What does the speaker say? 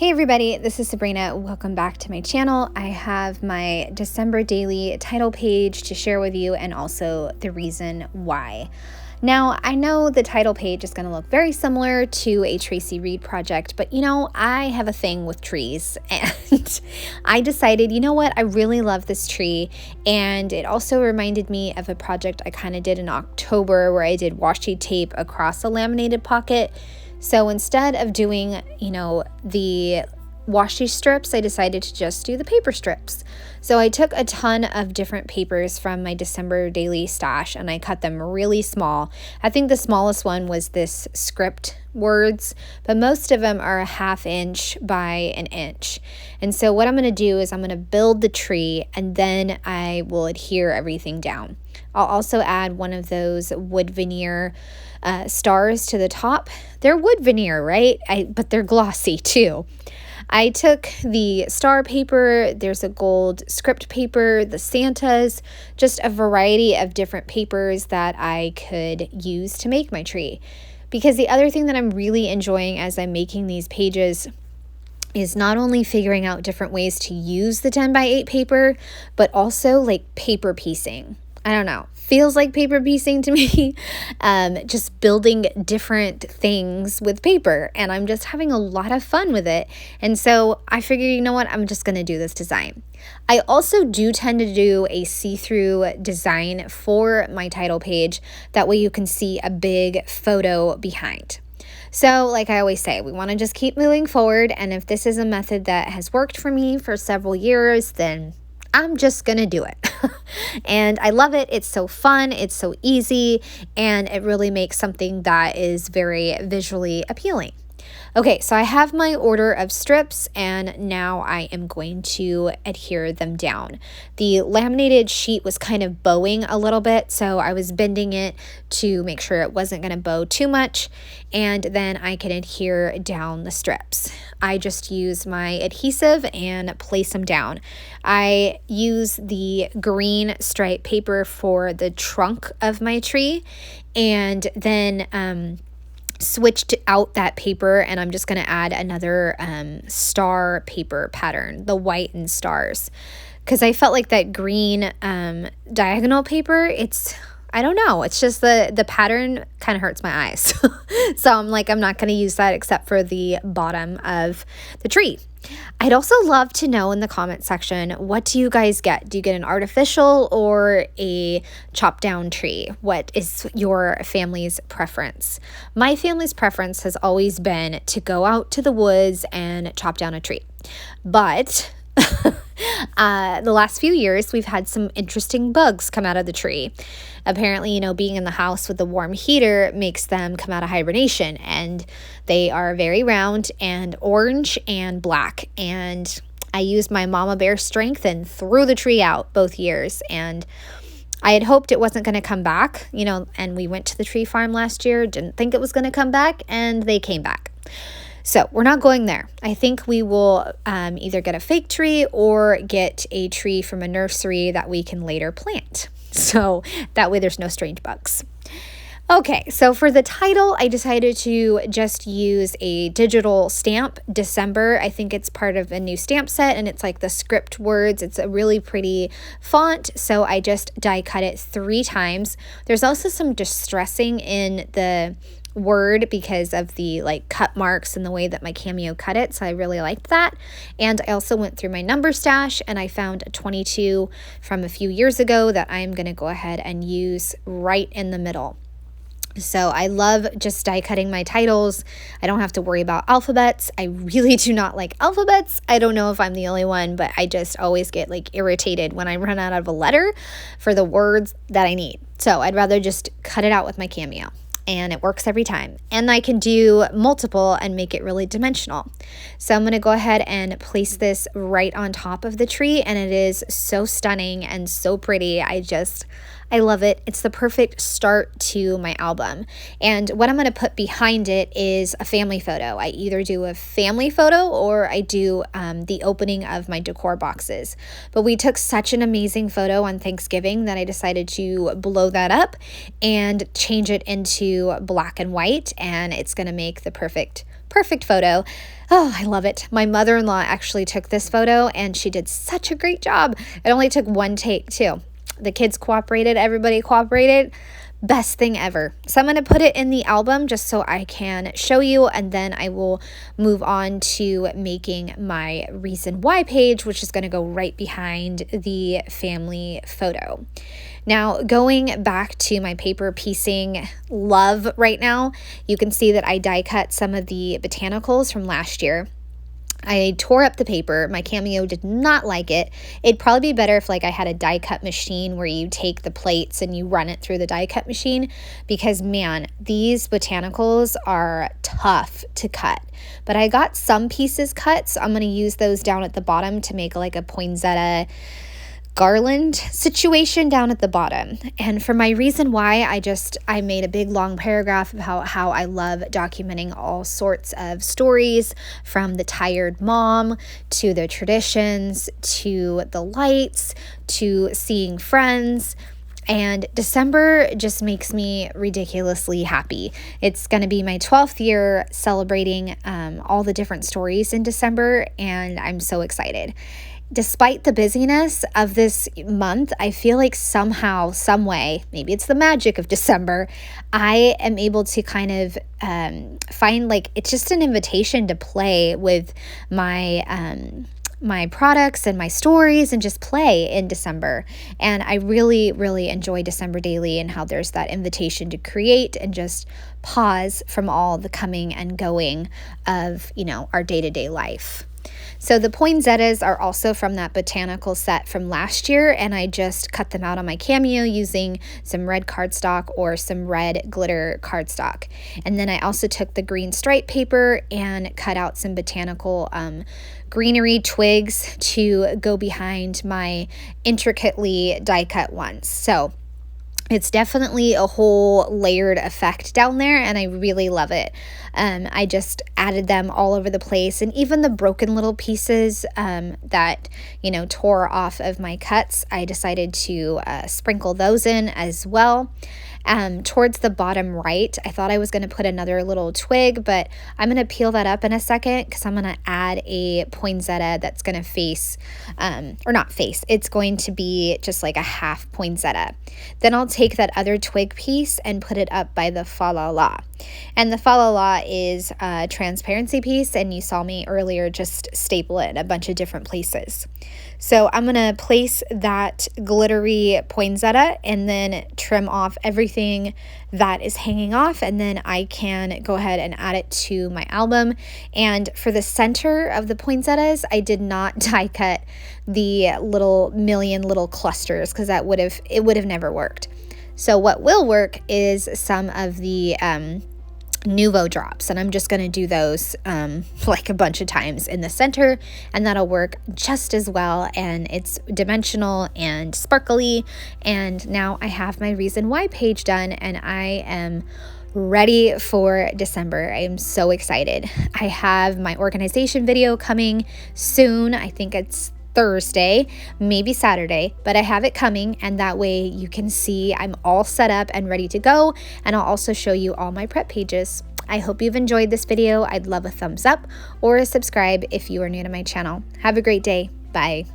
Hey everybody, this is Sabrina. Welcome back to my channel. I have my December daily title page to share with you and also the reason why. Now, I know the title page is going to look very similar to a Tracy Reed project, but I have a thing with trees and I decided, I really love this tree, and it also reminded me of a project I kind of did in October where I did washi tape across a laminated pocket. So instead of doing, the washi strips, I decided to just do the paper strips. So I took a ton of different papers from my December daily stash and I cut them really small. I think the smallest one was this script words, but most of them are a 1/2 inch by 1 inch. And so what I'm going to do is I'm going to build the tree and then I will adhere everything down. I'll also add one of those wood veneer stars to the top. They're wood veneer, right? But they're glossy too. I took the star paper, there's a gold script paper, the Santas, just a variety of different papers that I could use to make my tree. Because the other thing that I'm really enjoying as I'm making these pages is not only figuring out different ways to use the 10x8 paper, but also like paper piecing. I don't know, feels like paper piecing to me, just building different things with paper, and I'm just having a lot of fun with it. And so I figured, I'm just going to do this design. I also do tend to do a see-through design for my title page. That way you can see a big photo behind. So like I always say, we want to just keep moving forward, and if this is a method that has worked for me for several years, then I'm just gonna do it. And I love it. It's so fun, it's so easy, and it really makes something that is very visually appealing. Okay, so I have my order of strips and now I am going to adhere them down. The laminated sheet was kind of bowing a little bit, so I was bending it to make sure it wasn't going to bow too much, and then I can adhere down the strips. I just use my adhesive and place them down. I use the green stripe paper for the trunk of my tree, and then switched out that paper, and I'm just going to add another star paper pattern, the white and stars, because I felt like that green diagonal paper, I don't know, it's just the pattern kind of hurts my eyes. So I'm not going to use that except for the bottom of the tree. I'd also love to know in the comment section, what do you guys get? Do you get an artificial or a chopped down tree? What is your family's preference? My family's preference has always been to go out to the woods and chop down a tree. But the last few years, we've had some interesting bugs come out of the tree. Apparently, being in the house with the warm heater makes them come out of hibernation, and they are very round and orange and black. And I used my mama bear strength and threw the tree out both years. And I had hoped it wasn't going to come back, and we went to the tree farm last year, didn't think it was going to come back, and they came back. So we're not going there. I think we will either get a fake tree or get a tree from a nursery that we can later plant. So that way there's no strange bugs. Okay, so for the title, I decided to just use a digital stamp, December. I think it's part of a new stamp set, and it's like the script words. It's a really pretty font, so I just die cut it 3 times. There's also some distressing in the word because of the cut marks and the way that my cameo cut it, so I really liked that. And I also went through my number stash and I found a 22 from a few years ago that I'm going to go ahead and use right in the middle. So I love just die cutting my titles. I don't have to worry about alphabets. I really do not like alphabets. I don't know if I'm the only one, but I just always get irritated when I run out of a letter for the words that I need. So I'd rather just cut it out with my cameo. And it works every time. And I can do multiple and make it really dimensional. So I'm going to go ahead and place this right on top of the tree, and it is so stunning and so pretty. I love it. It's the perfect start to my album. And what I'm going to put behind it is a family photo. I either do a family photo or I do the opening of my decor boxes. But we took such an amazing photo on Thanksgiving that I decided to blow that up and change it into black and white, and it's going to make the perfect Perfect photo. Oh, I love it. My mother-in-law actually took this photo and she did such a great job. It only took one take too. The kids cooperated, everybody cooperated. Best thing ever. So I'm going to put it in the album just so I can show you, and then I will move on to making my reason why page, which is going to go right behind the family photo. Now, going back to my paper piecing love right now, you can see that I die cut some of the botanicals from last year. I tore up the paper. My Cameo did not like it. It'd probably be better if like I had a die cut machine where you take the plates and you run it through the die cut machine, because man, these botanicals are tough to cut. But I got some pieces cut, so I'm going to use those down at the bottom to make like a poinsettia garland situation down at the bottom. And for my reason why, I made a big long paragraph about how I love documenting all sorts of stories, from the tired mom to the traditions to the lights to seeing friends. And December just makes me ridiculously happy. It's going to be my 12th year celebrating all the different stories in December, and I'm so excited. Despite the busyness of this month, I feel like somehow, some way, maybe it's the magic of December, I am able to kind of find like it's just an invitation to play with my my products and my stories and just play in December. And I really, really enjoy December Daily and how there's that invitation to create and just pause from all the coming and going of, our day-to-day life. So the poinsettias are also from that botanical set from last year, and I just cut them out on my Cameo using some red cardstock or some red glitter cardstock. And then I also took the green stripe paper and cut out some botanical greenery twigs to go behind my intricately die cut ones. So it's definitely a whole layered effect down there, and I really love it. I just added them all over the place, and even the broken little pieces that, tore off of my cuts, I decided to sprinkle those in as well. Towards the bottom right, I thought I was going to put another little twig, but I'm going to peel that up in a second because I'm going to add a poinsettia that's going to face, or not face, it's going to be just like a half poinsettia. Then I'll take that other twig piece and put it up by the falala. And the falala is a transparency piece, and you saw me earlier just staple it in a bunch of different places. So I'm going to place that glittery poinsettia and then trim off everything that is hanging off, and then I can go ahead and add it to my album. And for the center of the poinsettias, I did not die cut the million little clusters because it would have never worked. So what will work is some of the Nuvo drops, and I'm just going to do those like a bunch of times in the center, and that'll work just as well, and it's dimensional and sparkly. And now I have my reason why page done, and I am ready for December. I am so excited. I have my organization video coming soon. I think it's Thursday, maybe Saturday, but I have it coming, and that way you can see I'm all set up and ready to go, and I'll also show you all my prep pages. I hope you've enjoyed this video. I'd love a thumbs up or a subscribe if you are new to my channel. Have a great day. Bye.